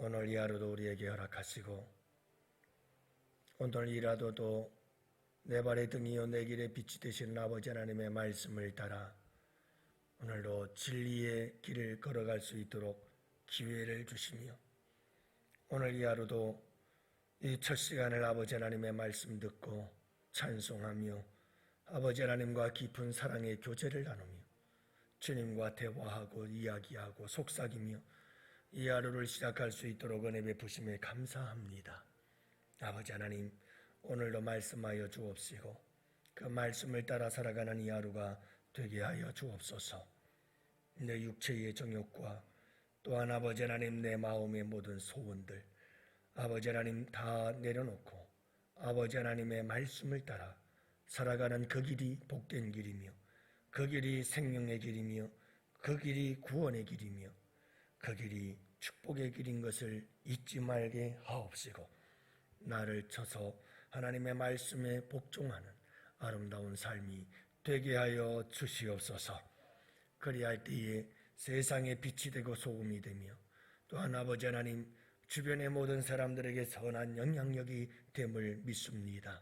오늘 이 하루도 우리에게 허락하시고 오늘 이 하루도 내 발의 등이요 내 길의 빛이 되시는 아버지 하나님의 말씀을 따라 오늘도 진리의 길을 걸어갈 수 있도록 기회를 주시며 오늘 이 하루도 이 첫 시간을 아버지 하나님의 말씀 듣고 찬송하며 아버지 하나님과 깊은 사랑의 교제를 나누며 주님과 대화하고 이야기하고 속삭이며 이 하루를 시작할 수 있도록 은혜 베푸심에 감사합니다. 아버지 하나님, 오늘도 말씀하여 주옵시고 그 말씀을 따라 살아가는 이 하루가 되게 하여 주옵소서. 내 육체의 정욕과 또한 아버지 하나님 내 마음의 모든 소원들 아버지 하나님 다 내려놓고 아버지 하나님의 말씀을 따라 살아가는 그 길이 복된 길이며 그 길이 생명의 길이며 그 길이 구원의 길이며 그 길이 축복의 길인 것을 잊지 말게 하옵시고 나를 쳐서 하나님의 말씀에 복종하는 아름다운 삶이 되게 하여 주시옵소서. 그리할 때에 세상의 빛이 되고 소금이 되며 또한 아버지 하나님 주변의 모든 사람들에게 선한 영향력이 됨을 믿습니다.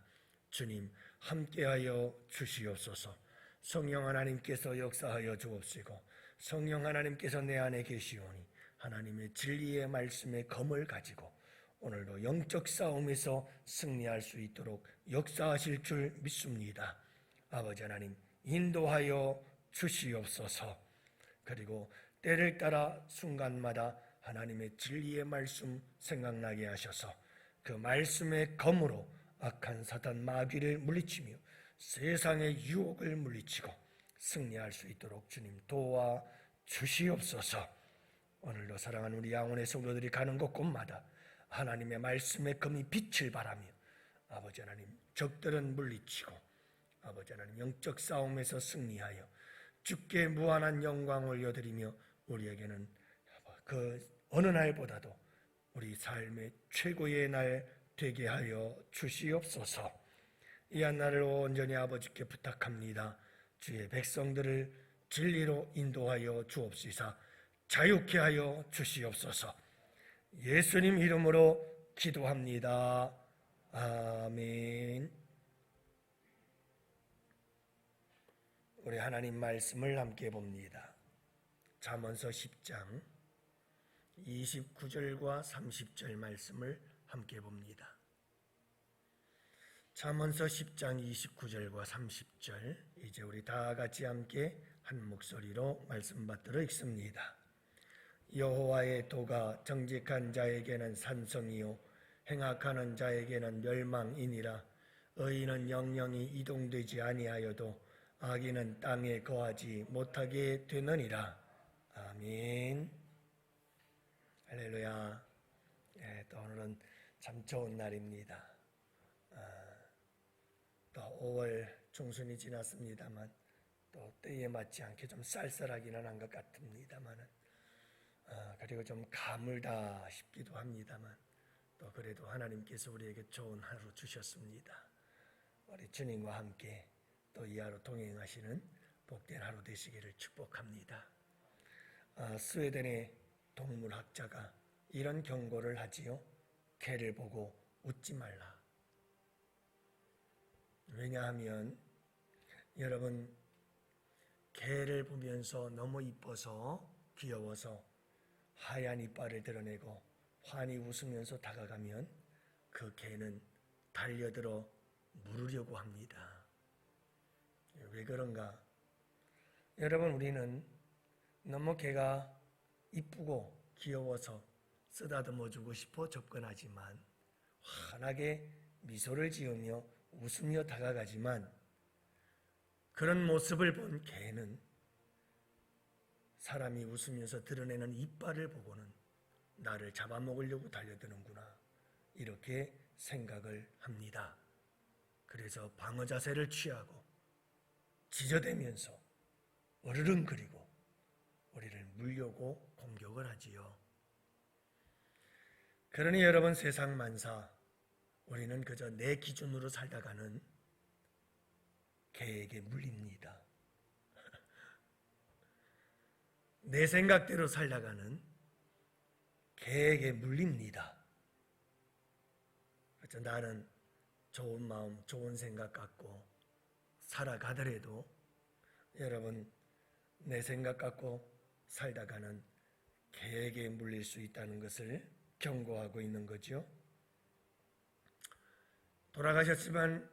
주님 함께하여 주시옵소서. 성령 하나님께서 역사하여 주옵시고 성령 하나님께서 내 안에 계시오니 하나님의 진리의 말씀의 검을 가지고 오늘도 영적 싸움에서 승리할 수 있도록 역사하실 줄 믿습니다. 아버지 하나님 인도하여 주시옵소서. 그리고 때를 따라 순간마다 하나님의 진리의 말씀 생각나게 하셔서 그 말씀의 검으로 악한 사단 마귀를 물리치며 세상의 유혹을 물리치고 승리할 수 있도록 주님 도와 주시옵소서. 오늘도 사랑하는 우리 양원의 성도들이 가는 곳곳마다 하나님의 말씀의 검이 빛을 발하며 아버지 하나님 적들은 물리치고 아버지 하나님 영적 싸움에서 승리하여 주께 무한한 영광을 올려드리며 우리에게는 그 어느 날보다도 우리 삶의 최고의 날 되게 하여 주시옵소서. 이 한 날을 온전히 아버지께 부탁합니다. 주의 백성들을 진리로 인도하여 주옵시사 자유케 하여 주시옵소서. 예수님 이름으로 기도합니다. 아멘. 우리 하나님 말씀을 함께 봅니다. 잠언서 10장 29절과 30절 말씀을 함께 봅니다. 잠언서 10장 29절과 30절 이제 우리 다 같이 함께 한 목소리로 말씀 받들어 읽습니다. 여호와의 도가 정직한 자에게는 산성이요 행악하는 자에게는 멸망이니라. 의인은 영영이 이동되지 아니하여도 악인은 땅에 거하지 못하게 되느니라. 아멘. 할렐루야. 또 오늘은 참 좋은 날입니다. 또 5월 중순이 지났습니다만 또 때에 맞지 않게 좀 쌀쌀하기는 한 것 같습니다만 그리고 좀 가물다 싶기도 합니다만 또 그래도 하나님께서 우리에게 좋은 하루 주셨습니다. 우리 주님과 함께 또 이 하루 동행하시는 복된 하루 되시기를 축복합니다. 스웨덴의 동물학자가 이런 경고를 하지요. 개를 보고 웃지 말라. 왜냐하면 여러분 개를 보면서 너무 이뻐서 귀여워서 하얀 이빨을 드러내고 환히 웃으면서 다가가면 그 개는 달려들어 물으려고 합니다. 왜 그런가? 여러분 우리는 너무 개가 이쁘고 귀여워서 쓰다듬어주고 싶어 접근하지만 환하게 미소를 지으며 웃으며 다가가지만 그런 모습을 본 개는 사람이 웃으면서 드러내는 이빨을 보고는 나를 잡아먹으려고 달려드는구나 이렇게 생각을 합니다. 그래서 방어 자세를 취하고 지저대면서 어르렁거리고 우리를 물려고 공격을 하지요. 그러니 여러분 세상 만사 우리는 그저 내 기준으로 살다가는 개에게 물립니다. 내 생각대로 살다가는 계획에 물립니다. 그래서 나는 좋은 마음, 좋은 생각 갖고 살아가더라도 여러분 내 생각 갖고 살다가는 계획에 물릴 수 있다는 것을 경고하고 있는 거죠. 돌아가셨지만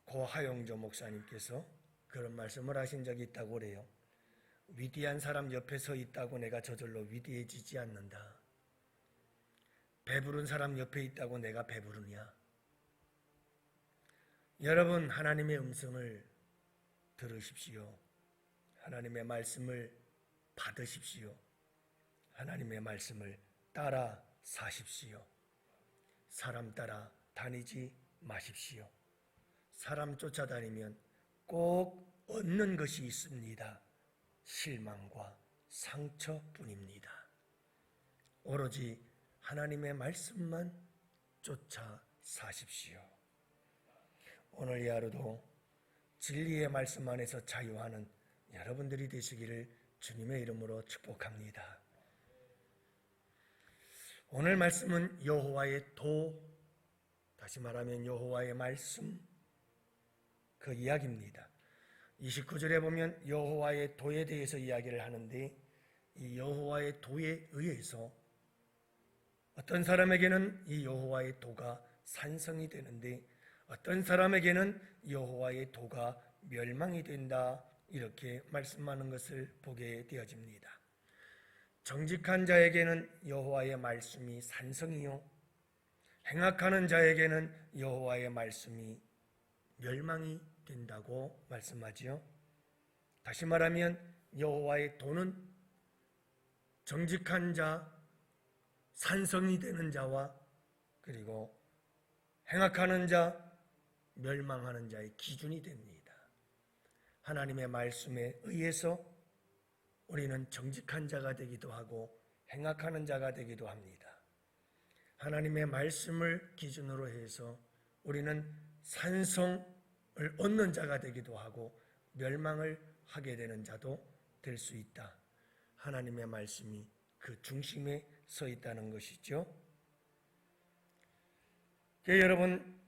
고 하용조 목사님께서 그런 말씀을 하신 적이 있다고 그래요. 위대한 사람 옆에 서 있다고 내가 저절로 위대해지지 않는다. 배부른 사람 옆에 있다고 내가 배부르냐? 여러분 하나님의 음성을 들으십시오. 하나님의 말씀을 받으십시오. 하나님의 말씀을 따라 사십시오. 사람 따라 다니지 마십시오. 사람 쫓아다니면 꼭 얻는 것이 있습니다. 실망과 상처뿐입니다. 오로지 하나님의 말씀만 쫓아 사십시오. 오늘 이 하루도 진리의 말씀 안에서 자유하는 여러분들이 되시기를 주님의 이름으로 축복합니다. 오늘 말씀은 여호와의 도, 다시 말하면 여호와의 말씀, 그 이야기입니다. 29절에 보면 여호와의 도에 대해서 이야기를 하는데 이 여호와의 도에 의해서 어떤 사람에게는 이 여호와의 도가 산성이 되는데 어떤 사람에게는 여호와의 도가 멸망이 된다, 이렇게 말씀하는 것을 보게 되어집니다. 정직한 자에게는 여호와의 말씀이 산성이요 행악하는 자에게는 여호와의 말씀이 멸망이 된다고 말씀하지요. 다시 말하면 여호와의 도는 정직한 자, 산성이 되는 자와 그리고 행악하는 자, 멸망하는 자의 기준이 됩니다. 하나님의 말씀에 의해서 우리는 정직한 자가 되기도 하고 행악하는 자가 되기도 합니다. 하나님의 말씀을 기준으로 해서 우리는 산성을 얻는 자가 되기도 하고 멸망을 하게 되는 자도 될 수 있다. 하나님의 말씀이 그 중심에 서 있다는 것이죠. 여러분,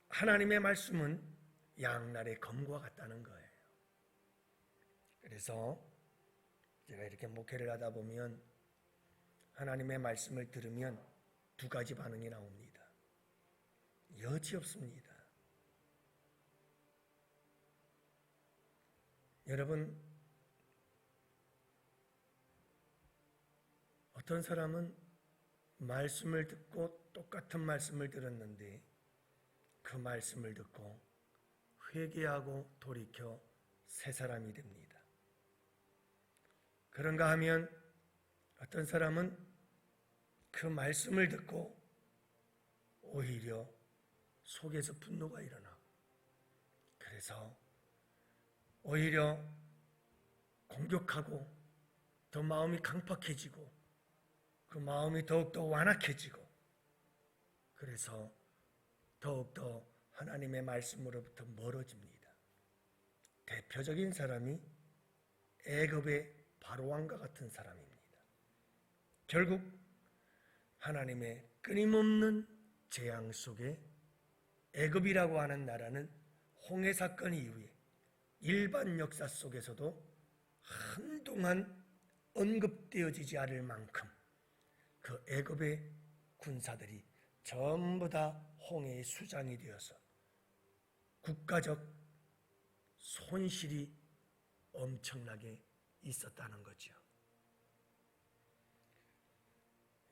하나님의 말씀은 양날의 검과 같다는 거예요. 그래서 제가 이렇게 목회를 하다 보면 하나님의 말씀을 들으면 두 가지 반응이 나옵니다. 여지없습니다. 여러분, 어떤 사람은 말씀을 듣고 똑같은 말씀을 들었는데 그 말씀을 듣고 회개하고 돌이켜 새 사람이 됩니다. 그런가 하면 어떤 사람은 그 말씀을 듣고 오히려 속에서 분노가 일어나 그래서 오히려 공격하고 더 마음이 강팍해지고 그 마음이 더욱더 완악해지고 그래서 더욱더 하나님의 말씀으로부터 멀어집니다. 대표적인 사람이 애굽의 바로왕과 같은 사람입니다. 결국 하나님의 끊임없는 재앙 속에 애굽이라고 하는 나라는 홍해 사건 이후에 일반 역사 속에서도 한동안 언급되어지지 않을 만큼 그 애굽의 군사들이 전부 다 홍해의 수장이 되어서 국가적 손실이 엄청나게 있었다는 거죠.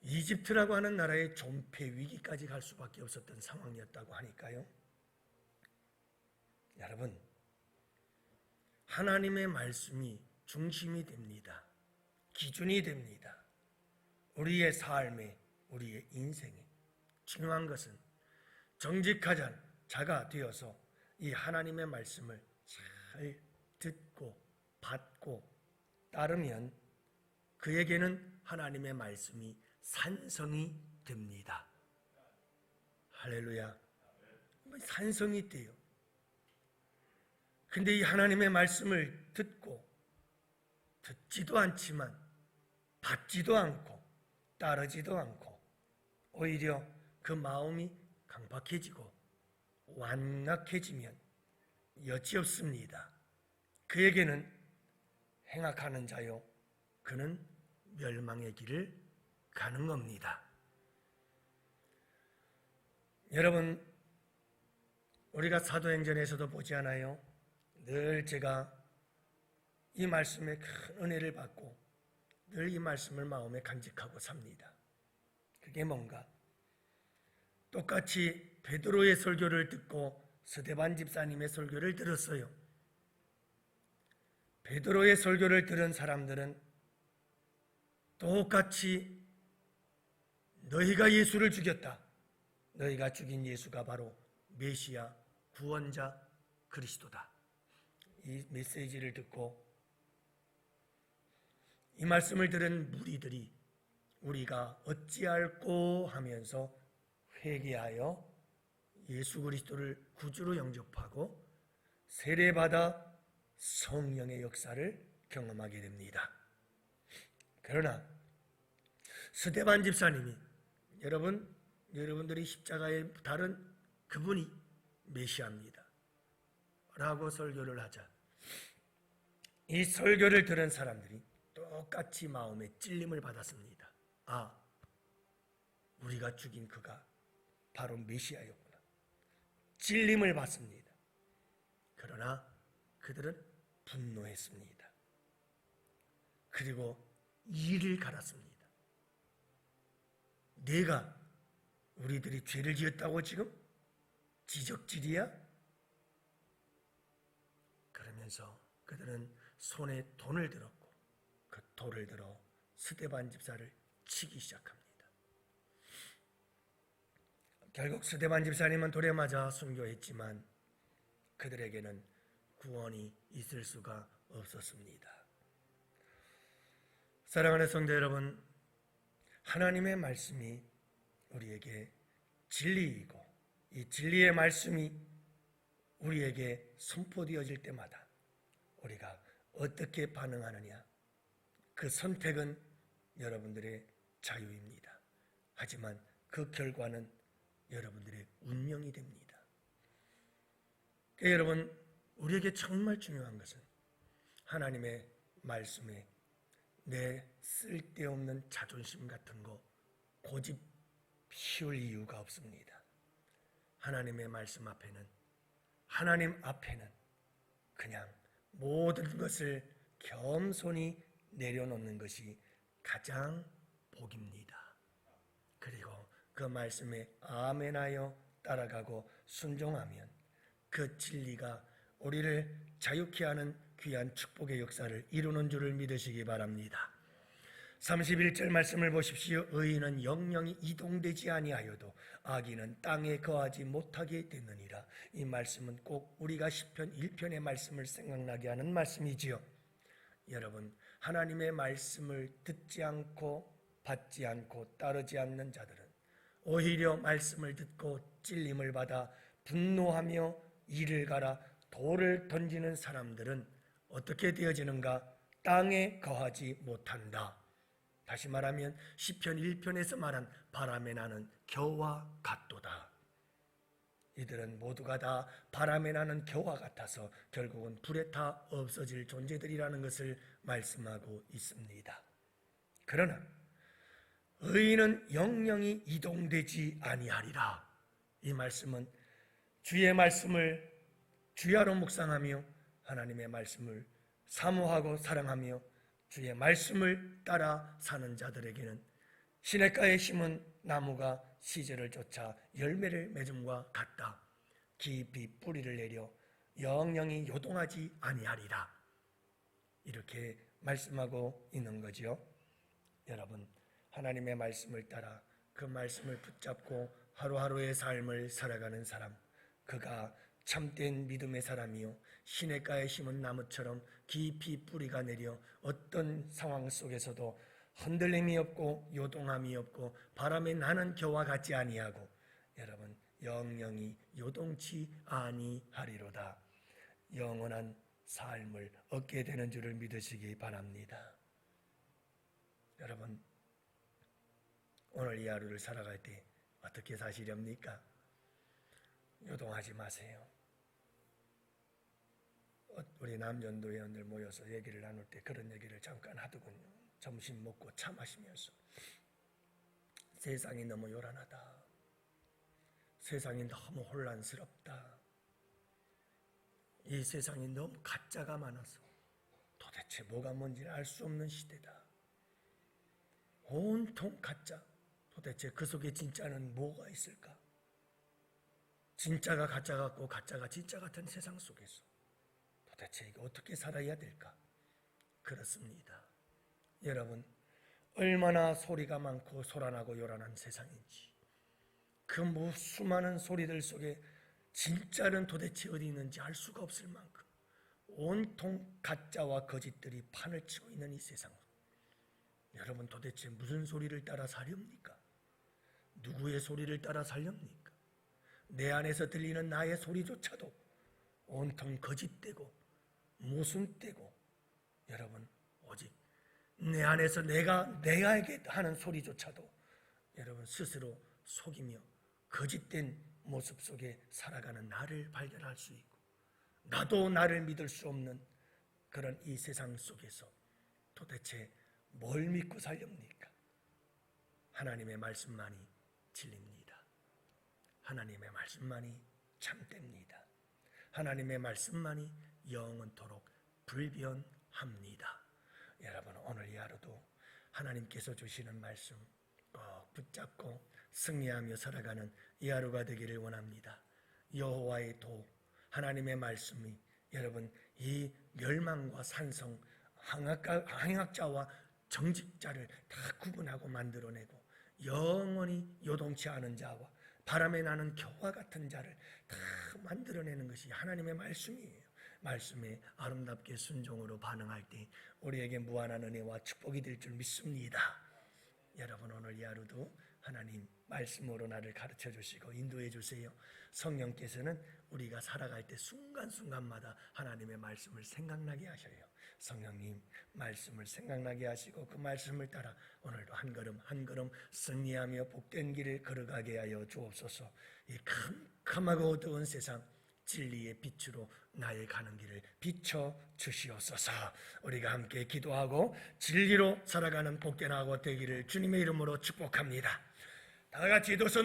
이집트라고 하는 나라의 존폐 위기까지 갈 수밖에 없었던 상황이었다고 하니까요. 여러분, 하나님의 말씀이 중심이 됩니다. 기준이 됩니다. 우리의 삶에, 우리의 인생에 중요한 것은 정직한 자가 되어서 이 하나님의 말씀을 잘 듣고 받고 따르면 그에게는 하나님의 말씀이 산성이 됩니다. 할렐루야. 산성이 돼요. 근데 이 하나님의 말씀을 듣고 듣지도 않지만 받지도 않고 따르지도 않고 오히려 그 마음이 강박해지고 완악해지면 여지없습니다. 그에게는 행악하는 자요 그는 멸망의 길을 가는 겁니다. 여러분, 우리가 사도행전에서도 보지 않아요? 늘 제가 이 말씀에 큰 은혜를 받고 늘 이 말씀을 마음에 간직하고 삽니다. 그게 뭔가? 똑같이 베드로의 설교를 듣고 스데반 집사님의 설교를 들었어요. 베드로의 설교를 들은 사람들은 똑같이 너희가 예수를 죽였다. 너희가 죽인 예수가 바로 메시아, 구원자, 그리스도다. 이 메시지를 듣고 이 말씀을 들은 무리들이 우리가 어찌할꼬 하면서 회개하여 예수 그리스도를 구주로 영접하고 세례받아 성령의 역사를 경험하게 됩니다. 그러나 스데반 집사님이 여러분들이 십자가에 달은 그분이 메시아입니다 라고 설교를 하자 이 설교를 들은 사람들이 똑같이 마음에 찔림을 받았습니다. 아, 우리가 죽인 그가 바로 메시아였구나. 찔림을 받습니다. 그러나 그들은 분노했습니다. 그리고 이를 갈았습니다. 내가 우리들이 죄를 지었다고 지금 지적질이야? 그러면서 그들은 손에 돈을 들었고 그 돌을 들어 스데반 집사를 치기 시작합니다. 결국 스데반 집사님은 돌에 맞아 순교했지만 그들에게는 구원이 있을 수가 없었습니다. 사랑하는 성도 여러분, 하나님의 말씀이 우리에게 진리이고 이 진리의 말씀이 우리에게 선포되어질 때마다 우리가 어떻게 반응하느냐, 그 선택은 여러분들의 자유입니다. 하지만 그 결과는 여러분들의 운명이 됩니다. 여러분, 우리에게 정말 중요한 것은 하나님의 말씀에 내 쓸데없는 자존심 같은 거 고집 피울 이유가 없습니다. 하나님의 말씀 앞에는, 하나님 앞에는 그냥 모든 것을 겸손히 내려놓는 것이 가장 복입니다. 그리고 그 말씀에 아멘하여 따라가고 순종하면 그 진리가 우리를 자유케 하는 귀한 축복의 역사를 이루는 줄을 믿으시기 바랍니다. 31절 말씀을 보십시오. 의인은 영영이 이동되지 아니하여도 악인은 땅에 거하지 못하게 되느니라. 이 말씀은 꼭 우리가 시편 1편의 말씀을 생각나게 하는 말씀이지요. 여러분, 하나님의 말씀을 듣지 않고 받지 않고 따르지 않는 자들은 오히려 말씀을 듣고 찔림을 받아 분노하며 이를 갈아 돌을 던지는 사람들은 어떻게 되어지는가? 땅에 거하지 못한다. 다시 말하면 시편 1편에서 말한 바람에 나는 겨와 같도다. 이들은 모두가 다 바람에 나는 겨와 같아서 결국은 불에 타 없어질 존재들이라는 것을 말씀하고 있습니다. 그러나 의인은 영영이 이동되지 아니하리라. 이 말씀은 주의 말씀을 주야로 묵상하며 하나님의 말씀을 사모하고 사랑하며 주의 말씀을 따라 사는 자들에게는 시냇가에 심은 나무가 시절을 쫓아 열매를 맺음과 같다. 깊이 뿌리를 내려 영영이 요동하지 아니하리라. 이렇게 말씀하고 있는 거지요. 여러분, 하나님의 말씀을 따라 그 말씀을 붙잡고 하루하루의 삶을 살아가는 사람, 그가 참된 믿음의 사람이요 시냇가에 심은 나무처럼 깊이 뿌리가 내려 어떤 상황 속에서도 흔들림이 없고 요동함이 없고 바람에 나는 겨와 같지 아니하고 여러분 영영이 요동치 아니하리로다. 영원한 삶을 얻게 되는 줄을 믿으시기 바랍니다. 여러분, 오늘 이 하루를 살아갈 때 어떻게 사시렵니까? 요동하지 마세요. 우리 남전도 회원들 모여서 얘기를 나눌 때 그런 얘기를 잠깐 하더군요. 점심 먹고 차 마시면서 세상이 너무 요란하다. 세상이 너무 혼란스럽다. 이 세상이 너무 가짜가 많아서 도대체 뭐가 뭔지를 알 수 없는 시대다. 온통 가짜. 도대체 그 속에 진짜는 뭐가 있을까? 진짜가 가짜 같고 가짜가 진짜 같은 세상 속에서 도대체 이거 어떻게 살아야 될까? 그렇습니다. 여러분, 얼마나 소리가 많고 소란하고 요란한 세상인지, 그 수많은 소리들 속에 진짜는 도대체 어디 있는지 알 수가 없을 만큼 온통 가짜와 거짓들이 판을 치고 있는 이 세상, 여러분 도대체 무슨 소리를 따라 사렵니까? 누구의 소리를 따라 살렵니까? 내 안에서 들리는 나의 소리조차도 온통 거짓되고 모순되고, 여러분 오직 내 안에서 내가에게 하는 소리조차도 여러분 스스로 속이며 거짓된 모습 속에 살아가는 나를 발견할 수 있고, 나도 나를 믿을 수 없는 그런 이 세상 속에서 도대체 뭘 믿고 살렵니까? 하나님의 말씀만이 진리입니다. 하나님의 말씀만이 참됩니다. 하나님의 말씀만이 영원토록 불변합니다. 여러분, 오늘 이 하루도 하나님께서 주시는 말씀 꼭 붙잡고 승리하며 살아가는 이 하루가 되기를 원합니다. 여호와의 도, 하나님의 말씀이 여러분 이 멸망과 산성, 행악자와 정직자를 다 구분하고 만들어내고, 영원히 요동치 않은 자와 바람에 나는 겨와 같은 자를 다 만들어내는 것이 하나님의 말씀이에요. 말씀에 아름답게 순종으로 반응할 때 우리에게 무한한 은혜와 축복이 될 줄 믿습니다. 여러분, 오늘 이 하루도 하나님 말씀으로 나를 가르쳐 주시고 인도해 주세요. 성령께서는 우리가 살아갈 때 순간순간마다 하나님의 말씀을 생각나게 하셔요. 성령님 말씀을 생각나게 하시고 그 말씀을 따라 오늘도 한 걸음 한 걸음 승리하며 복된 길을 걸어가게 하여 주옵소서. 이 캄캄하고 어두운 세상 진리의 빛으로 나의 가는 길을 비춰 주시옵소서. 우리가 함께 기도하고 진리로 살아가는 복된 하고 되기를 주님의 이름으로 축복합니다. 다 같이 두 손